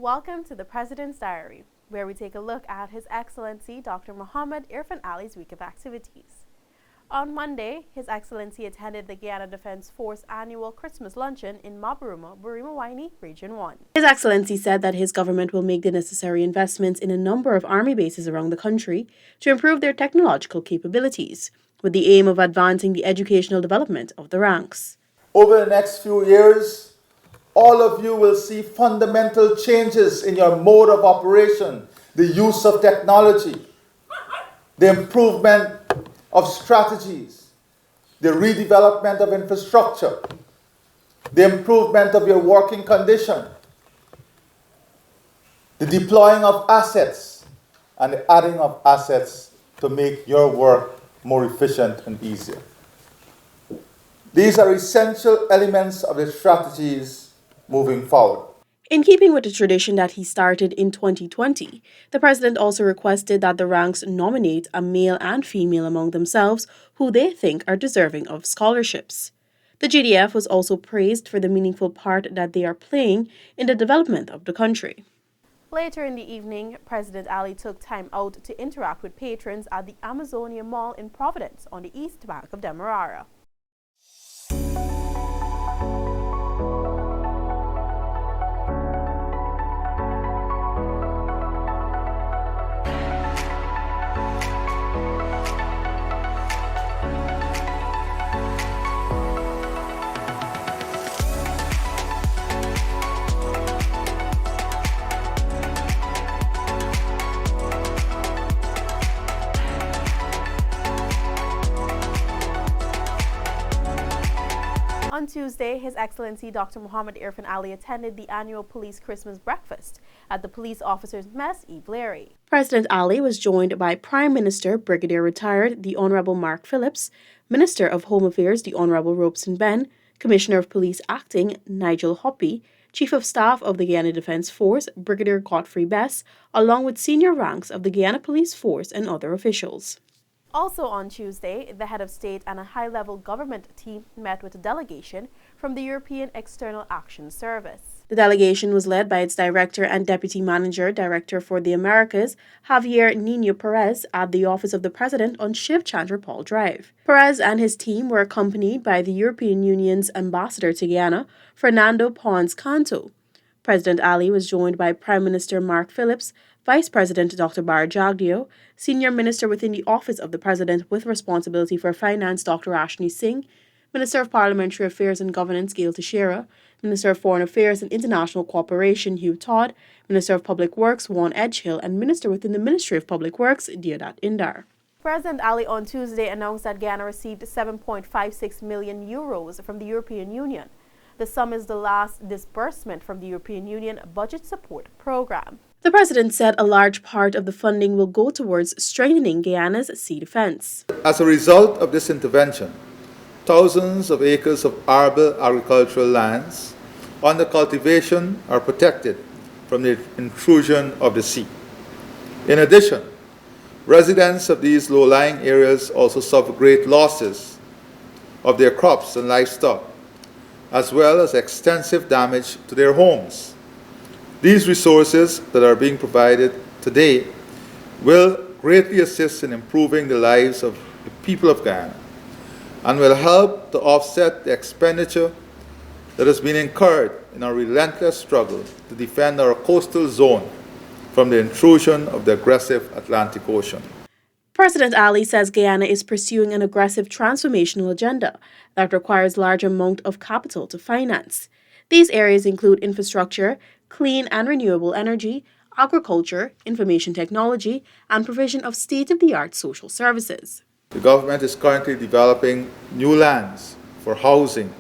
Welcome to the President's Diary, where we take a look at His Excellency Dr. Mohamed Irfaan Ali's week of activities. On Monday, His Excellency attended the Guyana Defense Force annual Christmas luncheon in Mabaruma, Burima-Waini, Region 1. His Excellency said that his government will make the necessary investments in a number of army bases around the country to improve their technological capabilities, with the aim of advancing the educational development of the ranks. Over the next few years, all of you will see fundamental changes in your mode of operation, the use of technology, the improvement of strategies, the redevelopment of infrastructure, the improvement of your working condition, the deploying of assets, and the adding of assets to make your work more efficient and easier. These are essential elements of the strategies moving forward. In keeping with the tradition that he started in 2020, the President also requested that the ranks nominate a male and female among themselves who they think are deserving of scholarships. The GDF was also praised for the meaningful part that they are playing in the development of the country. Later in the evening, President Ali took time out to interact with patrons at the Amazonia Mall in Providence on the east bank of Demerara. On Tuesday, His Excellency Dr. Mohamed Irfaan Ali attended the annual Police Christmas Breakfast at the Police Officers' Mess, Eve Leary. President Ali was joined by Prime Minister, Brigadier Retired, the Honourable Mark Phillips, Minister of Home Affairs, the Honourable Robeson Ben, Commissioner of Police Acting, Nigel Hoppy, Chief of Staff of the Guyana Defence Force, Brigadier Godfrey Bess, along with senior ranks of the Guyana Police Force and other officials. Also on Tuesday, the head of state and a high-level government team met with a delegation from the European External Action Service. The delegation was led by its director and deputy director for the Americas, Javier Nino Perez, at the office of the president on Shiv Chandra Paul Drive. Perez and his team were accompanied by the European Union's ambassador to Guyana, Fernando Pons Canto. President Ali was joined by Prime Minister Mark Phillips, Vice President Dr. Bar Jagdeo, Senior Minister within the Office of the President with responsibility for Finance Dr. Ashni Singh, Minister of Parliamentary Affairs and Governance Gail Teixeira, Minister of Foreign Affairs and International Cooperation Hugh Todd, Minister of Public Works Juan Edgehill, and Minister within the Ministry of Public Works Deodat Indar. President Ali on Tuesday announced that Guyana received €7.56 million from the European Union. The sum is the last disbursement from the European Union Budget Support Program. The President said a large part of the funding will go towards strengthening Guyana's sea defense. As a result of this intervention, thousands of acres of arable agricultural lands under cultivation are protected from the intrusion of the sea. In addition, residents of these low-lying areas also suffer great losses of their crops and livestock, as well as extensive damage to their homes. These resources that are being provided today will greatly assist in improving the lives of the people of Guyana and will help to offset the expenditure that has been incurred in our relentless struggle to defend our coastal zone from the intrusion of the aggressive Atlantic Ocean. President Ali says Guyana is pursuing an aggressive transformational agenda that requires large amount of capital to finance. These areas include infrastructure, clean and renewable energy, agriculture, information technology, and provision of state-of-the-art social services. The government is currently developing new lands for housing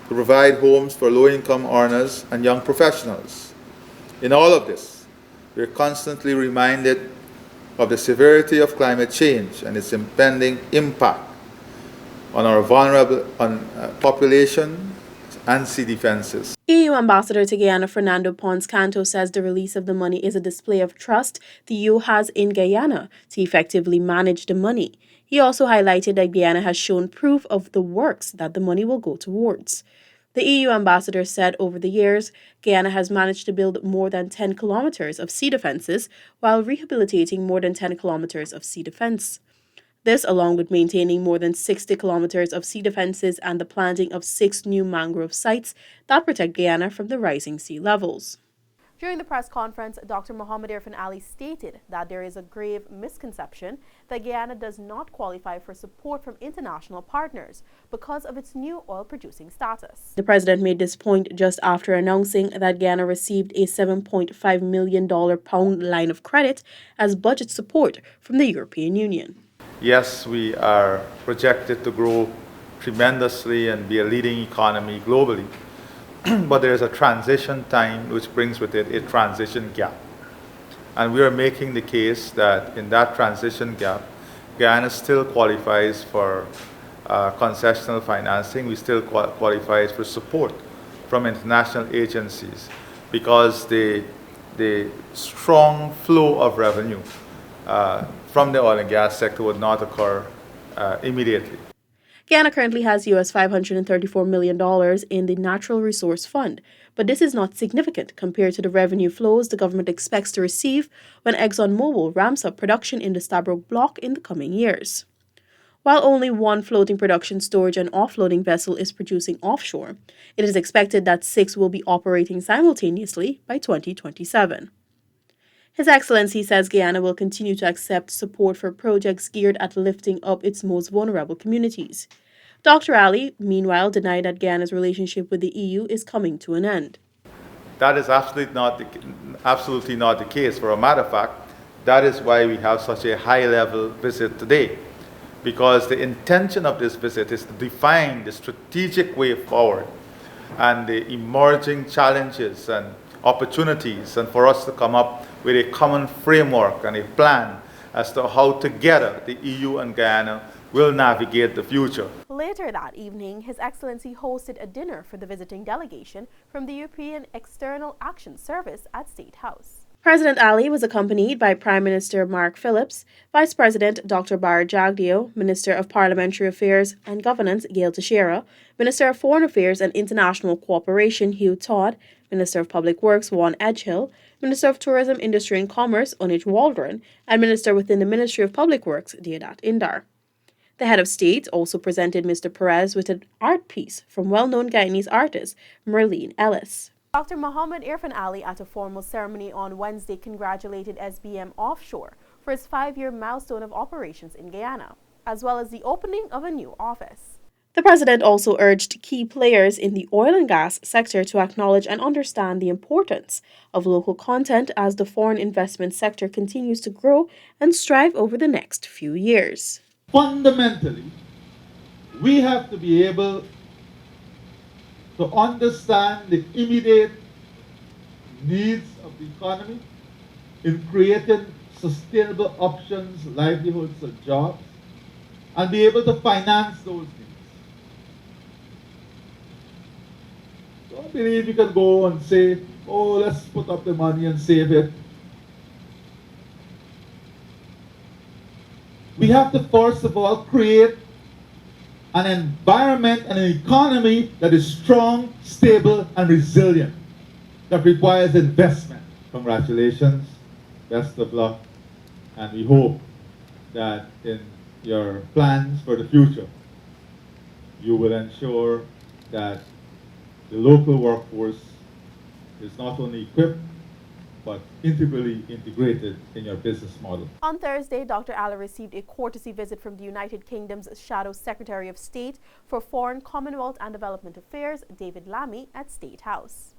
to provide homes for low-income earners and young professionals. In all of this, we are constantly reminded of the severity of climate change and its impending impact on our vulnerable population and sea defenses. EU Ambassador to Guyana Fernando Pons Canto says the release of the money is a display of trust the EU has in Guyana to effectively manage the money. He also highlighted that Guyana has shown proof of the works that the money will go towards. The EU ambassador said over the years, Guyana has managed to build more than 10 kilometers of sea defenses while rehabilitating more than 10 kilometers of sea defense. This, along with maintaining more than 60 kilometers of sea defenses and the planting of 6 new mangrove sites that protect Guyana from the rising sea levels. During the press conference, Dr. Mohamed Irfan Ali stated that there is a grave misconception that Guyana does not qualify for support from international partners because of its new oil-producing status. The president made this point just after announcing that Guyana received a $7.5 million pound line of credit as budget support from the European Union. Yes, we are projected to grow tremendously and be a leading economy globally. But there is a transition time which brings with it a transition gap. And we are making the case that in that transition gap, Guyana still qualifies for concessional financing. We still qualifies for support from international agencies because the strong flow of revenue from the oil and gas sector would not occur immediately. Guyana currently has US $534 million in the Natural Resource Fund, but this is not significant compared to the revenue flows the government expects to receive when ExxonMobil ramps up production in the Stabroek Block in the coming years. While only one floating production, storage, and offloading vessel is producing offshore, it is expected that 6 will be operating simultaneously by 2027. His Excellency says Guyana will continue to accept support for projects geared at lifting up its most vulnerable communities. Dr. Ali, meanwhile, denied that Guyana's relationship with the EU is coming to an end. That is absolutely not the case. For a matter of fact, that is why we have such a high-level visit today, because the intention of this visit is to define the strategic way forward and the emerging challenges and opportunities, and for us to come up with a common framework and a plan as to how together the EU and Guyana will navigate the future. Later that evening, His Excellency hosted a dinner for the visiting delegation from the European External Action Service at State House. President Ali was accompanied by Prime Minister Mark Phillips, Vice President Dr. Bar Jagdeo, Minister of Parliamentary Affairs and Governance Gail Teixeira, Minister of Foreign Affairs and International Cooperation Hugh Todd, Minister of Public Works Juan Edgehill, Minister of Tourism, Industry and Commerce Onij Waldron, and Minister within the Ministry of Public Works Deodat Indar. The head of state also presented Mr. Perez with an art piece from well-known Guyanese artist Merlene Ellis. Dr. Mohamed Irfan Ali at a formal ceremony on Wednesday congratulated SBM Offshore for its 5-year milestone of operations in Guyana, as well as the opening of a new office. The president also urged key players in the oil and gas sector to acknowledge and understand the importance of local content as the foreign investment sector continues to grow and strive over the next few years. Fundamentally, we have to be able to understand the immediate needs of the economy in creating sustainable options, livelihoods, and jobs, and be able to finance those needs. Don't believe you can go and say, oh, let's put up the money and save it. We have to first of all create an environment and an economy that is strong, stable, and resilient, that requires investment. Congratulations, best of luck, and we hope that in your plans for the future, you will ensure that the local workforce is not only equipped, but integrally integrated in your business model. On Thursday, Dr. Ali received a courtesy visit from the United Kingdom's Shadow Secretary of State for Foreign, Commonwealth and Development Affairs, David Lammy, at State House.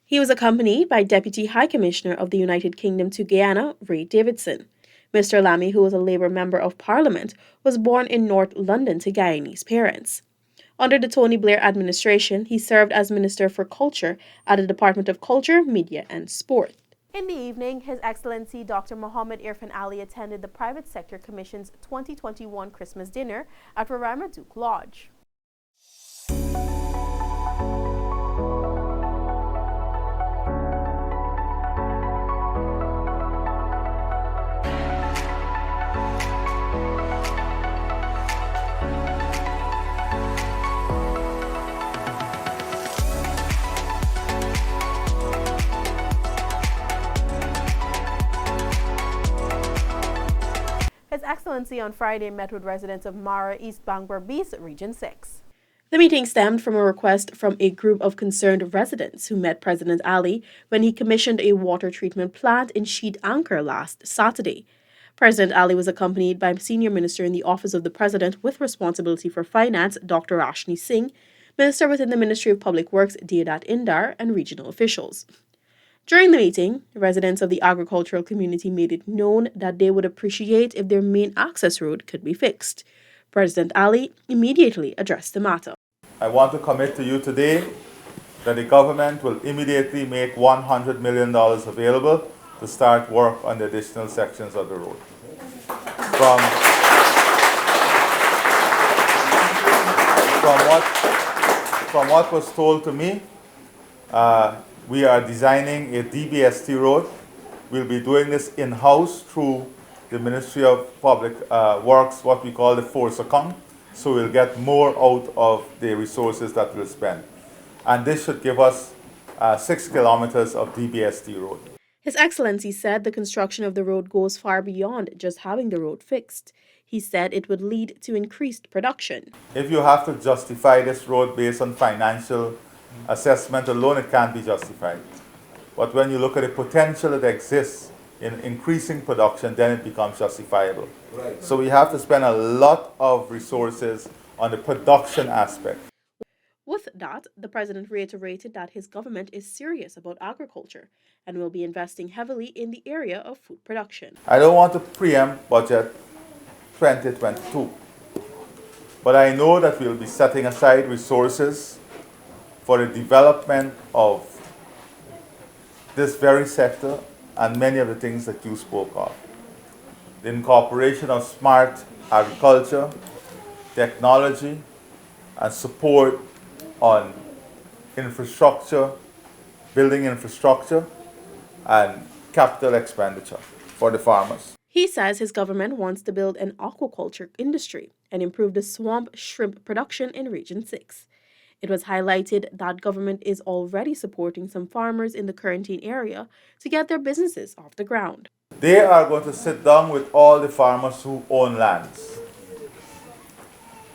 He was accompanied by Deputy High Commissioner of the United Kingdom to Guyana, Ray Davidson. Mr. Lammy, who was a Labour Member of Parliament, was born in North London to Guyanese parents. Under the Tony Blair administration, he served as Minister for Culture at the Department of Culture, Media and Sport. In the evening, His Excellency Dr. Mohamed Irfan Ali attended the Private Sector Commission's 2021 Christmas dinner at Roraima Duke Lodge. Excellency on Friday met with residents of Mara, East Bangor-Beast, Region 6. The meeting stemmed from a request from a group of concerned residents who met President Ali when he commissioned a water treatment plant in Sheet Anchor last Saturday. President Ali was accompanied by Senior Minister in the Office of the President with responsibility for finance, Dr. Rashni Singh, Minister within the Ministry of Public Works, Deodat Indar, and regional officials. During the meeting, residents of the agricultural community made it known that they would appreciate if their main access road could be fixed. President Ali immediately addressed the matter. I want to commit to you today that the government will immediately make $100 million available to start work on the additional sections of the road. From what was told to me, we are designing a DBST road. We'll be doing this in-house through the Ministry of Public Works, what we call the force account. So we'll get more out of the resources that we'll spend. And this should give us 6 kilometers of DBST road. His Excellency said the construction of the road goes far beyond just having the road fixed. He said it would lead to increased production. If you have to justify this road based on financial assessment alone, it can't be justified. But when you look at the potential that exists in increasing production, then it becomes justifiable. Right. So we have to spend a lot of resources on the production aspect. With that, the president reiterated that his government is serious about agriculture and will be investing heavily in the area of food production. I don't want to preempt budget 2022, but I know that we'll be setting aside resources for the development of this very sector and many of the things that you spoke of. The incorporation of smart agriculture, technology, and support on infrastructure, building infrastructure, and capital expenditure for the farmers. He says his government wants to build an aquaculture industry and improve the swamp shrimp production in Region 6. It was highlighted that government is already supporting some farmers in the quarantine area to get their businesses off the ground. They are going to sit down with all the farmers who own lands.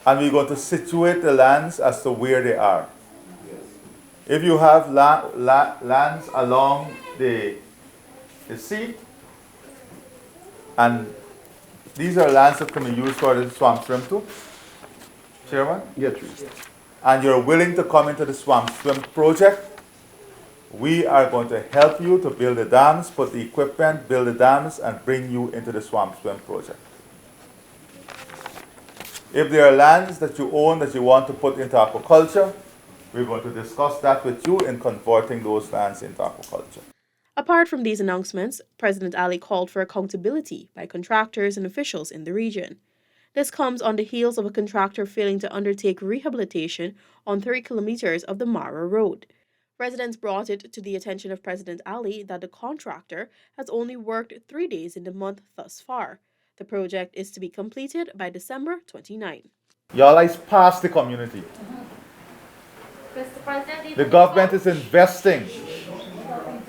And we're going to situate the lands as to where they are. If you have lands along the sea, and these are lands that can be used for the swamp swim too, Chairman? Yes, and you're willing to come into the swamp swim project, we are going to help you to build the dams, put the equipment, build the dams, and bring you into the swamp swim project. If there are lands that you own that you want to put into aquaculture, we're going to discuss that with you in converting those lands into aquaculture. Apart from these announcements, President Ali called for accountability by contractors and officials in the region. This comes on the heels of a contractor failing to undertake rehabilitation on 3 kilometers of the Mara Road. Residents brought it to the attention of President Ali that the contractor has only worked 3 days in the month thus far. The project is to be completed by December 29. Y'all is past the community. The government is investing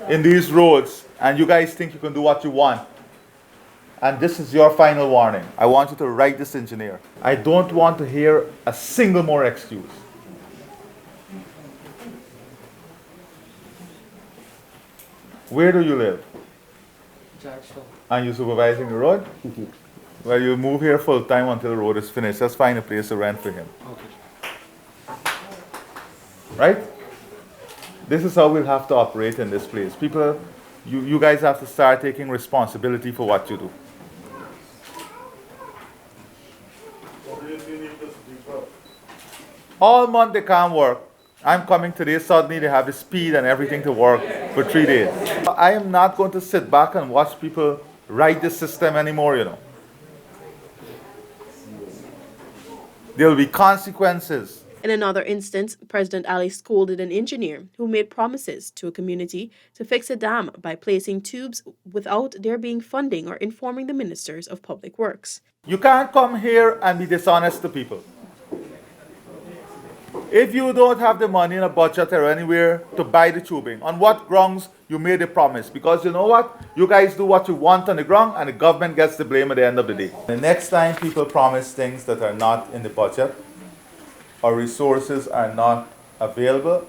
in these roads, and you guys think you can do what you want. And this is your final warning. I want you to write this engineer. I don't want to hear a single more excuse. Where do you live? Georgetown. And you supervising the road? Well, you move here full time until the road is finished. Let's find a place to rent for him. Okay. Right? This is how we'll have to operate in this place. People, you guys have to start taking responsibility for what you do. All month they can't work. I'm coming today, suddenly they have the speed and everything to work for 3 days. I am not going to sit back and watch people write this system anymore, you know. There will be consequences. In another instance, President Ali scolded an engineer who made promises to a community to fix a dam by placing tubes without there being funding or informing the ministers of public works. You can't come here and be dishonest to people. If you don't have the money in a budget or anywhere to buy the tubing, on what grounds you made a promise? Because you know what? You guys do what you want on the ground and the government gets the blame at the end of the day. The next time people promise things that are not in the budget or resources are not available,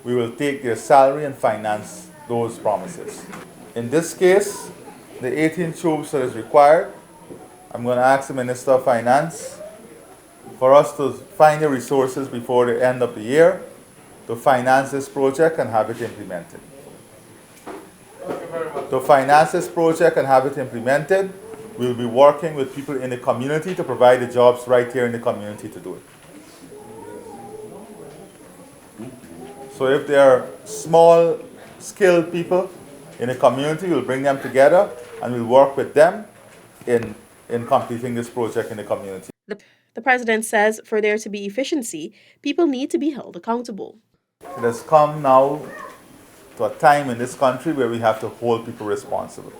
we will take their salary and finance those promises. In this case, the 18 tubes that is required, I'm going to ask the Minister of Finance for us to find the resources before the end of the year to finance this project and have it implemented. To finance this project and have it implemented, we'll be working with people in the community to provide the jobs right here in the community to do it. So if there are small, skilled people in the community, we'll bring them together and we'll work with them in completing this project in the community. The president says for there to be efficiency, people need to be held accountable. It has come now to a time in this country where we have to hold people responsible.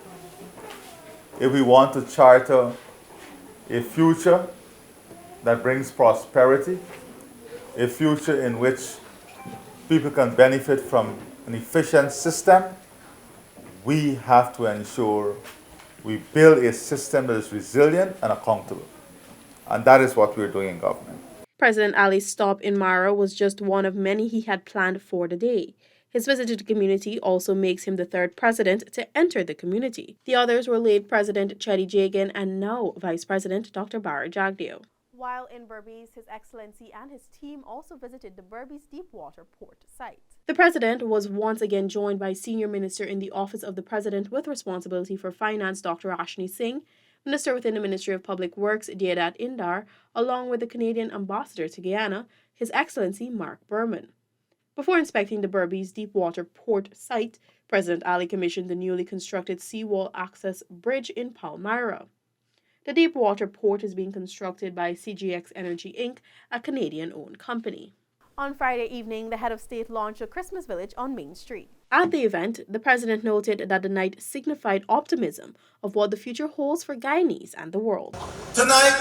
If we want to charter a future that brings prosperity, a future in which people can benefit from an efficient system, we have to ensure we build a system that is resilient and accountable. And that is what we're doing in government. President Ali's stop in Mara was just one of many he had planned for the day. His visit to the community also makes him the third president to enter the community. The others were late President Cheddi Jagan and now Vice President Dr. Barry Jagdeo. While in Berbice, His Excellency and his team also visited the Berbice Deepwater Port site. The president was once again joined by Senior Minister in the Office of the President with responsibility for Finance, Dr. Ashni Singh, Minister within the Ministry of Public Works, Deodat Indar, along with the Canadian Ambassador to Guyana, His Excellency Mark Berman. Before inspecting the Berbice Deepwater Port site, President Ali commissioned the newly constructed seawall access bridge in Palmyra. The Deepwater Port is being constructed by CGX Energy Inc., a Canadian-owned company. On Friday evening, the head of state launched a Christmas village on Main Street. At the event, the president noted that the night signified optimism of what the future holds for Guyanese and the world. Tonight,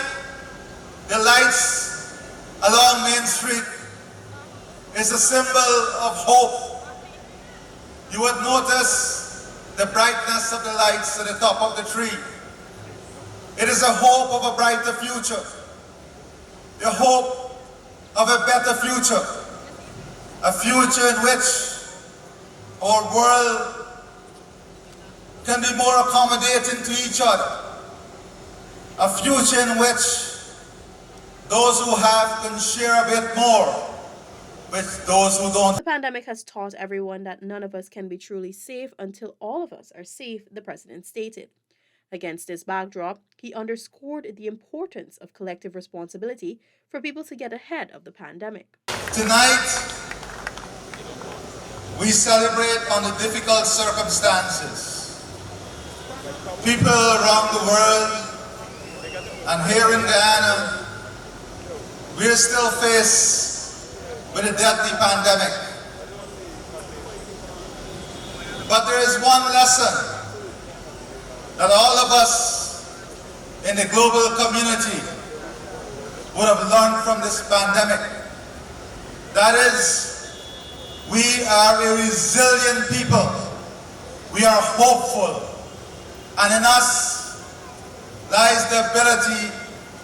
the lights along Main Street is a symbol of hope. You would notice the brightness of the lights at the top of the tree. It is a hope of a brighter future, the hope of a better future, a future in which our world can be more accommodating to each other, a future in which those who have can share a bit more with those who don't. The pandemic has taught everyone that none of us can be truly safe until all of us are safe, the president stated. Against this backdrop, he underscored the importance of collective responsibility for people to get ahead of the pandemic. Tonight, we celebrate under difficult circumstances. People around the world and here in Guyana, we are still faced with a deadly pandemic. But there is one lesson that all of us in the global community would have learned from this pandemic. That is, we are a resilient people. We are hopeful. And in us lies the ability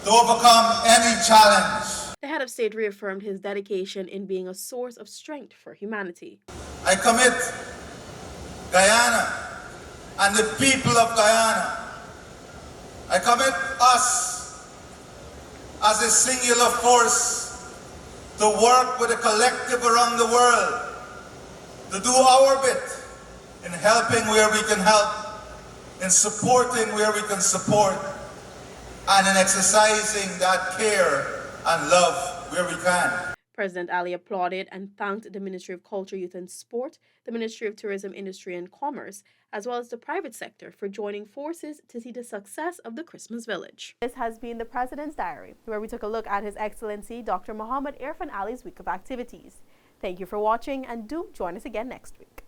to overcome any challenge. The head of state reaffirmed his dedication in being a source of strength for humanity. I commit Guyana and the people of Guyana. I commit us as a singular force to work with a collective around the world, to do our bit in helping where we can help, in supporting where we can support, and in exercising that care and love where we can. President Ali applauded and thanked the Ministry of Culture, Youth and Sport, the Ministry of Tourism, Industry and Commerce, as well as the private sector for joining forces to see the success of the Christmas Village. This has been the President's Diary, where we took a look at His Excellency Dr. Mohamed Irfaan Ali's week of activities. Thank you for watching and do join us again next week.